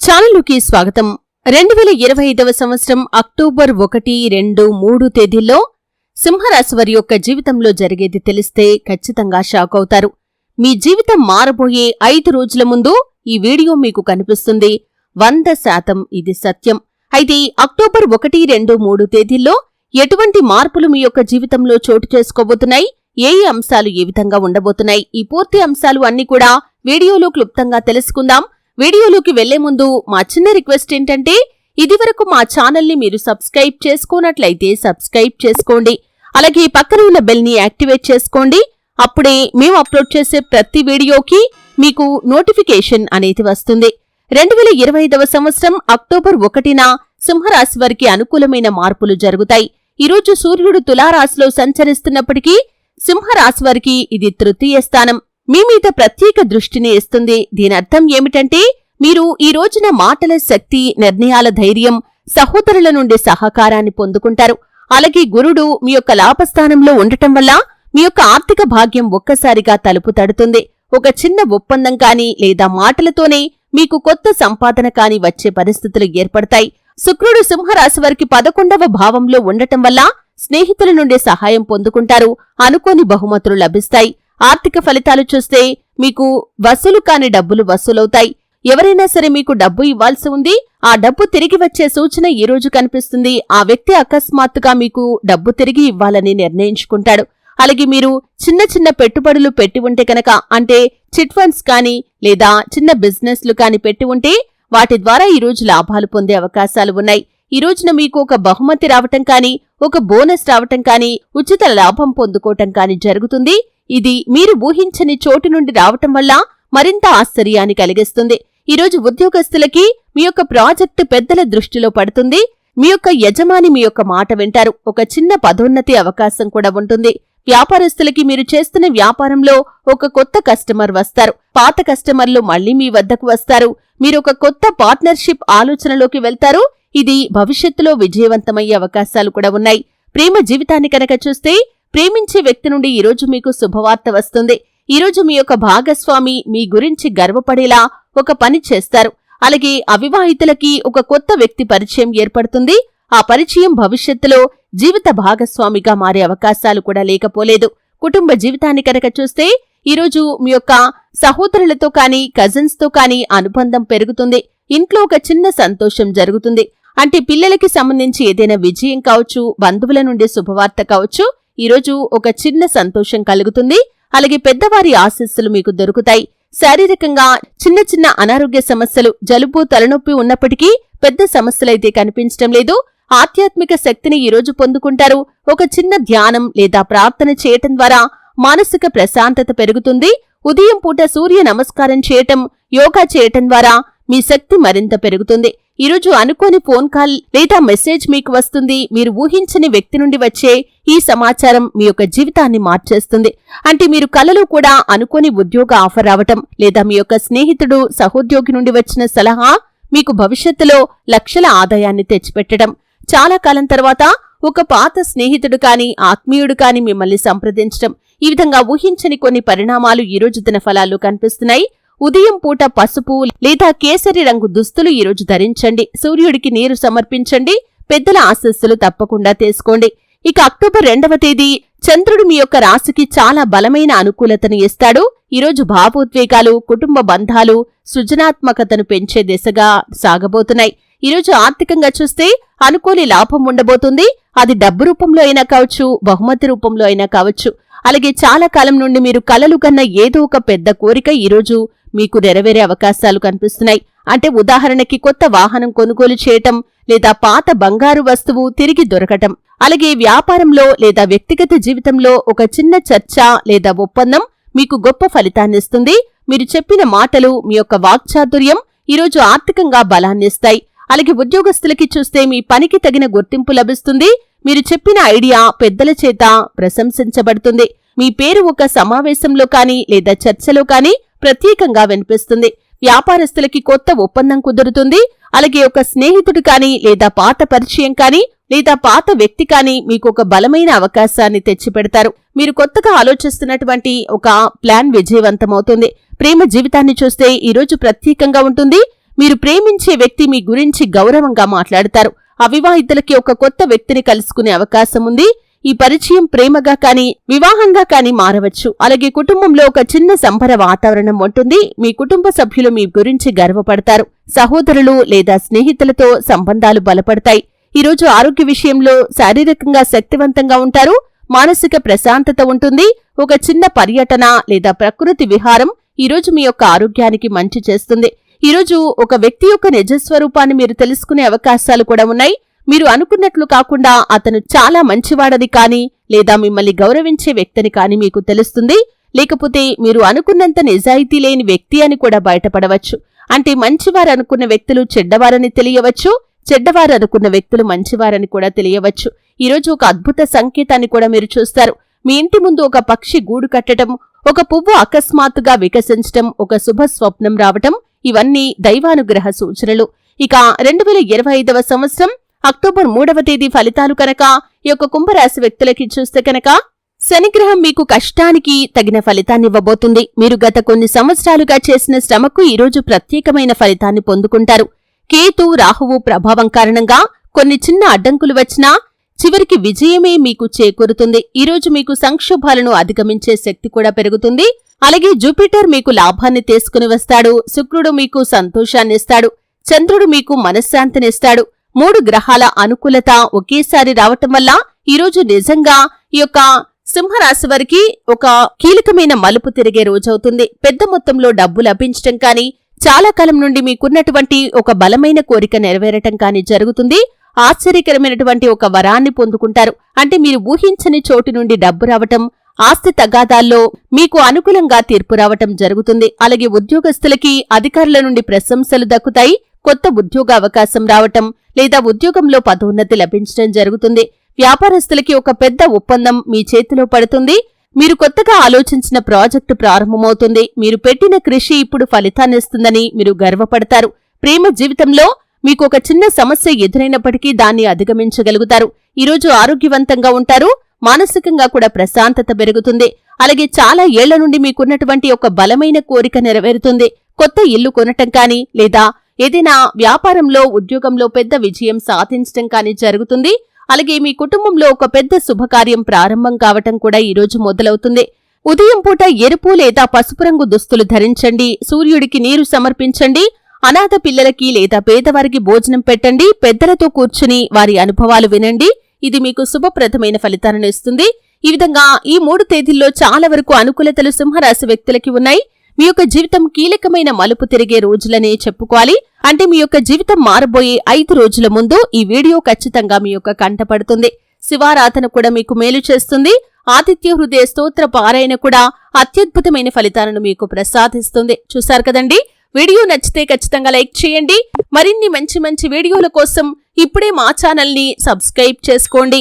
ఛానలుకి స్వాగతం. 2025వ సంవత్సరం అక్టోబర్ 1, 2, 3 తేదీల్లో సింహరాశి వారి యొక్క జీవితంలో జరిగేది తెలిస్తే ఖచ్చితంగా షాక్ అవుతారు. మీ జీవితం మారబోయే 5 రోజుల ముందు ఈ వీడియో మీకు కనిపిస్తుంది. 100% ఇది సత్యం. అయితే అక్టోబర్ 1, 2, 3 తేదీల్లో ఎటువంటి మార్పులు మీ యొక్క జీవితంలో చోటు చేసుకోబోతున్నాయి, ఏ అంశాలు ఏ విధంగా ఉండబోతున్నాయి, ఈ పూర్తి అంశాలు అన్ని కూడా వీడియోలో క్లుప్తంగా తెలుసుకుందాం. వీడియోలోకి వెళ్లే ముందు మా చిన్న రిక్వెస్ట్ ఏంటంటే, ఇదివరకు మా ఛానల్ని మీరు సబ్స్క్రైబ్ చేసుకోనట్లయితే సబ్స్క్రైబ్ చేసుకోండి. అలాగే పక్కన ఉన్న బెల్ని యాక్టివేట్ చేసుకోండి. అప్పుడే మేము అప్లోడ్ చేసే ప్రతి వీడియోకి మీకు నోటిఫికేషన్ అనేది వస్తుంది. 2025వ సంవత్సరం అక్టోబర్ 1న సింహరాశి వారికి అనుకూలమైన మార్పులు జరుగుతాయి. ఈరోజు సూర్యుడు తులారాశిలో సంచరిస్తున్నప్పటికీ సింహరాశి వారికి ఇది తృతీయ స్థానం. మీ మీద ప్రత్యేక దృష్టిని ఇస్తుంది. దీనర్థం ఏమిటంటే, మీరు ఈ రోజున మాటల శక్తి, నిర్ణయాల ధైర్యం, సహోదరుల నుండి సహకారాన్ని పొందుకుంటారు. అలాగే గురుడు మీ యొక్క లాభస్థానంలో ఉండటం వల్ల మీ యొక్క ఆర్థిక భాగ్యం ఒక్కసారిగా తలుపు తడుతుంది. ఒక చిన్న ఒప్పందం కాని లేదా మాటలతోనే మీకు కొత్త సంపాదన కాని వచ్చే పరిస్థితులు ఏర్పడతాయి. శుక్రుడు సింహరాశి వారికి 11వ భావంలో ఉండటం వల్ల స్నేహితుల నుండి సహాయం పొందుకుంటారు. అనుకోని బహుమతులు లభిస్తాయి. ఆర్థిక ఫలితాలు చూస్తే మీకు వసూలు కాని డబ్బులు వసూలవుతాయి. ఎవరైనా సరే మీకు డబ్బు ఇవ్వాల్సి ఉంది, ఆ డబ్బు తిరిగి వచ్చే సూచన ఈ రోజు కనిపిస్తుంది. ఆ వ్యక్తి అకస్మాత్తుగా మీకు డబ్బు తిరిగి ఇవ్వాలని నిర్ణయించుకుంటాడు. అలాగే మీరు చిన్న చిన్న పెట్టుబడులు పెట్టి ఉంటే కనుక, అంటే చిట్ ఫండ్స్ కాని లేదా చిన్న బిజినెస్లు కాని పెట్టి ఉంటే వాటి ద్వారా ఈ రోజు లాభాలు పొందే అవకాశాలు ఉన్నాయి. ఈ రోజున మీకు ఒక బహుమతి రావటం కాని, ఒక బోనస్ రావటం కాని, ఉచిత లాభం పొందుకోవటం కాని జరుగుతుంది. ఇది మీరు ఊహించని చోటు నుండి రావటం వల్ల మరింత ఆశ్చర్యాన్ని కలిగిస్తుంది. ఈరోజు ఉద్యోగస్తులకి మీ యొక్క ప్రాజెక్టు పెద్దల దృష్టిలో పడుతుంది. మీ యొక్క యజమాని మీ యొక్క మాట వింటారు. ఒక చిన్న పదోన్నతి అవకాశం కూడా ఉంటుంది. వ్యాపారస్తులకి మీరు చేస్తున్న వ్యాపారంలో ఒక కొత్త కస్టమర్ వస్తారు. పాత కస్టమర్లు మళ్లీ మీ వద్దకు వస్తారు. మీరు ఒక కొత్త పార్ట్నర్షిప్ ఆలోచనలోకి వెళ్తారు. ఇది భవిష్యత్తులో విజయవంతమయ్యే అవకాశాలు కూడా ఉన్నాయి. ప్రేమ జీవితాన్ని కనుక చూస్తే, ప్రేమించే వ్యక్తి నుండి ఈరోజు మీకు శుభవార్త వస్తుంది. ఈరోజు మీ యొక్క భాగస్వామి మీ గురించి గర్వపడేలా ఒక పని చేస్తారు. అలాగే అవివాహితులకి ఒక కొత్త వ్యక్తి పరిచయం ఏర్పడుతుంది. ఆ పరిచయం భవిష్యత్తులో జీవిత భాగస్వామిగా మారే అవకాశాలు కూడా లేకపోలేదు. కుటుంబ జీవితాన్ని కనుక చూస్తే, ఈరోజు మీ యొక్క సహోదరులతో కాని, కజిన్స్ తో కాని అనుబంధం పెరుగుతుంది. ఇంట్లో ఒక చిన్న సంతోషం జరుగుతుంది. అంటే పిల్లలకి సంబంధించి ఏదైనా విజయం కావచ్చు, బంధువుల నుండి శుభవార్త కావచ్చు, ఈరోజు ఒక చిన్న సంతోషం కలుగుతుంది. అలాగే పెద్దవారి ఆశీస్సులు మీకు దొరుకుతాయి. శారీరకంగా చిన్న చిన్న అనారోగ్య సమస్యలు, జలుబు, తలనొప్పి ఉన్నప్పటికీ పెద్ద సమస్యలైతే కనిపించటం లేదు. ఆధ్యాత్మిక శక్తిని ఈరోజు పొందుకుంటారు. ఒక చిన్న ధ్యానం లేదా ప్రార్థన చేయటం ద్వారా మానసిక ప్రశాంతత పెరుగుతుంది. ఉదయం పూట సూర్య నమస్కారం చేయటం, యోగా చేయటం ద్వారా మీ శక్తి మరింత పెరుగుతుంది. ఈరోజు అనుకోని ఫోన్ కాల్ లేదా మెసేజ్ మీకు వస్తుంది. మీరు ఊహించని వ్యక్తి నుండి వచ్చే ఈ సమాచారం మీ యొక్క జీవితాన్ని మార్చేస్తుంది. అంటే మీరు కలలో కూడా అనుకోని ఉద్యోగ ఆఫర్ రావటం, లేదా మీ యొక్క స్నేహితుడు, సహోద్యోగి నుండి వచ్చిన సలహా మీకు భవిష్యత్తులో లక్షల ఆదాయాన్ని తెచ్చిపెట్టడం. చాలా కాలం తర్వాత ఒక పాత స్నేహితుడు కాని, ఆత్మీయుడు కాని మిమ్మల్ని సంప్రదించడం, ఈ విధంగా ఊహించని కొన్ని పరిణామాలు ఈరోజు దిన ఫలాల్లో కనిపిస్తున్నాయి. ఉదయం పూట పసుపు లేదా కేసరి రంగు దుస్తులు ఈరోజు ధరించండి. సూర్యుడికి నీరు సమర్పించండి. పెద్దల ఆశీస్సులు తప్పకుండా తీసుకోండి. ఇక అక్టోబర్ 2వ తేదీ చంద్రుడు మీ యొక్క రాశికి చాలా బలమైన అనుకూలతను ఇస్తాడు. ఈరోజు భావోద్వేగాలు, కుటుంబ బంధాలు, సృజనాత్మకతను పెంచే దిశగా సాగబోతున్నాయి. ఈరోజు ఆర్థికంగా చూస్తే అనుకోని లాభం ఉండబోతుంది. అది డబ్బు రూపంలో అయినా కావచ్చు, బహుమతి రూపంలో అయినా కావచ్చు. అలాగే చాలా కాలం నుండి మీరు కలలు కన్న ఏదో ఒక పెద్ద కోరిక ఈరోజు మీకు నెరవేరే అవకాశాలు కనిపిస్తున్నాయి. అంటే ఉదాహరణకి కొత్త వాహనం కొనుగోలు చేయటం, లేదా పాత బంగారు వస్తువు తిరిగి దొరకటం. అలాగే వ్యాపారంలో లేదా వ్యక్తిగత జీవితంలో ఒక చిన్న చర్చ లేదా ఒప్పందం మీకు గొప్ప ఫలితాన్నిస్తుంది. మీరు చెప్పిన మాటలు, మీ యొక్క వాక్చాతుర్యం ఈరోజు ఆర్థికంగా బలాన్నిస్తాయి. అలాగే ఉద్యోగస్తులకి చూస్తే మీ పనికి తగిన గుర్తింపు లభిస్తుంది. మీరు చెప్పిన ఐడియా పెద్దల చేత ప్రశంసించబడుతుంది. మీ పేరు ఒక సమావేశంలో కాని లేదా చర్చలో కాని ప్రత్యేకంగా వినిపిస్తుంది. వ్యాపారస్తులకి కొత్త ఒప్పందం కుదురుతుంది. అలాగే ఒక స్నేహితుడు కాని, లేదా పాత పరిచయం కాని, లేదా పాత వ్యక్తి కాని మీకు ఒక బలమైన అవకాశాన్ని తెచ్చిపెడతారు. మీరు కొత్తగా ఆలోచిస్తున్నటువంటి ఒక ప్లాన్ విజయవంతమవుతుంది. ప్రేమ జీవితాన్ని చూస్తే ఈరోజు ప్రత్యేకంగా ఉంటుంది. మీరు ప్రేమించే వ్యక్తి మీ గురించి గౌరవంగా మాట్లాడతారు. అవివాహితులకి ఒక కొత్త వ్యక్తిని కలుసుకునే అవకాశం ఉంది. ఈ పరిచయం ప్రేమగా కాని వివాహంగా కాని మారవచ్చు. అలాగే కుటుంబంలో ఒక చిన్న సంబర వాతావరణం ఉంటుంది. మీ కుటుంబ సభ్యులు మీ గురించి గర్వపడతారు. సహోదరులు లేదా స్నేహితులతో సంబంధాలు బలపడతాయి. ఈరోజు ఆరోగ్య విషయంలో శారీరకంగా శక్తివంతంగా ఉంటారు. మానసిక ప్రశాంతత ఉంటుంది. ఒక చిన్న పర్యటన లేదా ప్రకృతి విహారం ఈరోజు మీ యొక్క ఆరోగ్యానికి మంచి చేస్తుంది. ఈరోజు ఒక వ్యక్తి యొక్క నిజస్వరూపాన్ని మీరు తెలుసుకునే అవకాశాలు కూడా ఉన్నాయి. మీరు అనుకున్నట్లు కాకుండా అతను చాలా మంచివాడని కాని లేదా మిమ్మల్ని గౌరవించే వ్యక్తిని కాని మీకు తెలుస్తుంది. లేకపోతే మీరు అనుకున్నంత నిజాయితీ లేని వ్యక్తి అని కూడా బయటపడవచ్చు. అంటే మంచివారు అనుకున్న వ్యక్తులు చెడ్డవారని తెలియవచ్చు, చెడ్డవారు అనుకున్న వ్యక్తులు మంచివారని కూడా తెలియవచ్చు. ఈరోజు ఒక అద్భుత సంకేతాన్ని కూడా మీరు చూస్తారు. మీ ఇంటి ముందు ఒక పక్షి గూడు కట్టడం, ఒక పువ్వు అకస్మాత్తుగా వికసించటం, ఒక శుభ స్వప్నం రావటం ఇవన్నీ దైవానుగ్రహ సూచనలు. ఇక 2025వ సంవత్సరం అక్టోబర్ 3వ తేదీ ఫలితాలు కనుక ఈ యొక్క కుంభరాశి వ్యక్తులకి చూస్తే కనుక శనిగ్రహం మీకు కష్టానికి తగిన ఫలితాన్నివ్వబోతుంది. మీరు గత కొన్ని సంవత్సరాలుగా చేసిన శ్రమకు ఈరోజు ప్రత్యేకమైన ఫలితాన్ని పొందుకుంటారు. కేతు రాహువు ప్రభావం కారణంగా కొన్ని చిన్న అడ్డంకులు వచ్చినా చివరికి విజయమే మీకు చేకూరుతుంది. ఈరోజు మీకు సంక్షోభాలను అధిగమించే శక్తి కూడా పెరుగుతుంది. అలాగే జూపిటర్ మీకు లాభాన్ని తీసుకుని వస్తాడు. శుక్రుడు మీకు సంతోషాన్నిస్తాడు. చంద్రుడు మీకు మనశ్శాంతినిస్తాడు. 3 గ్రహాల అనుకూలత ఒకేసారి రావటం వల్ల ఈరోజు నిజంగా ఈ యొక్క సింహరాశి వారికి ఒక కీలకమైన మలుపు తిరిగే రోజవుతుంది. పెద్ద మొత్తంలో డబ్బు లభించటం కానీ, చాలా కాలం నుండి మీకున్నటువంటి ఒక బలమైన కోరిక నెరవేరటం కానీ జరుగుతుంది. ఆశ్చర్యకరమైనటువంటి ఒక వరాన్ని పొందుకుంటారు. అంటే మీరు ఊహించని చోటు నుండి డబ్బు రావటం, ఆస్తి తగాదాల్లో మీకు అనుకూలంగా తీర్పు రావటం జరుగుతుంది. అలాగే ఉద్యోగస్తులకి అధికారుల నుండి ప్రశంసలు దక్కుతాయి. కొత్త ఉద్యోగ అవకాశం రావటం లేదా ఉద్యోగంలో పదోన్నతి లభించడం జరుగుతుంది. వ్యాపారస్తులకి ఒక పెద్ద ఒప్పందం మీ చేతిలో పడుతుంది. మీరు కొత్తగా ఆలోచించిన ప్రాజెక్టు ప్రారంభమవుతుంది. మీరు పెట్టిన కృషి ఇప్పుడు ఫలితాన్నిస్తుందని మీరు గర్వపడతారు. ప్రేమ జీవితంలో మీకు ఒక చిన్న సమస్య ఎదురైనప్పటికీ దాన్ని అధిగమించగలుగుతారు. ఈరోజు ఆరోగ్యవంతంగా ఉంటారు. మానసికంగా కూడా ప్రశాంతత పెరుగుతుంది. అలాగే చాలా ఏళ్ల నుండి మీకున్నటువంటి ఒక బలమైన కోరిక నెరవేరుతుంది. కొత్త ఇల్లు కొనటం కానీ లేదా ఏదైనా వ్యాపారంలో ఉద్యోగంలో పెద్ద విజయం సాధించటం కానీ జరుగుతుంది. అలాగే మీ కుటుంబంలో ఒక పెద్ద శుభకార్యం ప్రారంభం కావటం కూడా ఈరోజు మొదలవుతుంది. ఉదయం పూట ఎరుపు లేదా పసుపు రంగు దుస్తులు ధరించండి. సూర్యుడికి నీరు సమర్పించండి. అనాథ పిల్లలకి లేదా పేదవారికి భోజనం పెట్టండి. పెద్దలతో కూర్చుని వారి అనుభవాలు వినండి. ఇది మీకు శుభప్రదమైన ఫలితాలను ఇస్తుంది. ఈ విధంగా ఈ 3 తేదీల్లో చాలా వరకు అనుకూలతలు సింహరాశి వ్యక్తులకి ఉన్నాయి. మీ యొక్క జీవితం కీలకమైన మలుపు తిరిగే రోజులనే చెప్పుకోవాలి. అంటే మీ యొక్క జీవితం మారబోయే 5 రోజుల ముందు ఈ వీడియో ఖచ్చితంగా మీ యొక్క కంటపడుతుంది. శివారాధన కూడా మీకు మేలు చేస్తుంది. ఆదిత్య హృదయ స్తోత్ర పారాయణ కూడా అత్యద్భుతమైన ఫలితాలను మీకు ప్రసాదిస్తుంది. చూశారు కదండి. వీడియో నచ్చితే ఖచ్చితంగా లైక్ చేయండి. మరిన్ని మంచి వీడియోల కోసం ఇప్పుడే మా ఛానల్ని సబ్స్క్రైబ్ చేసుకోండి.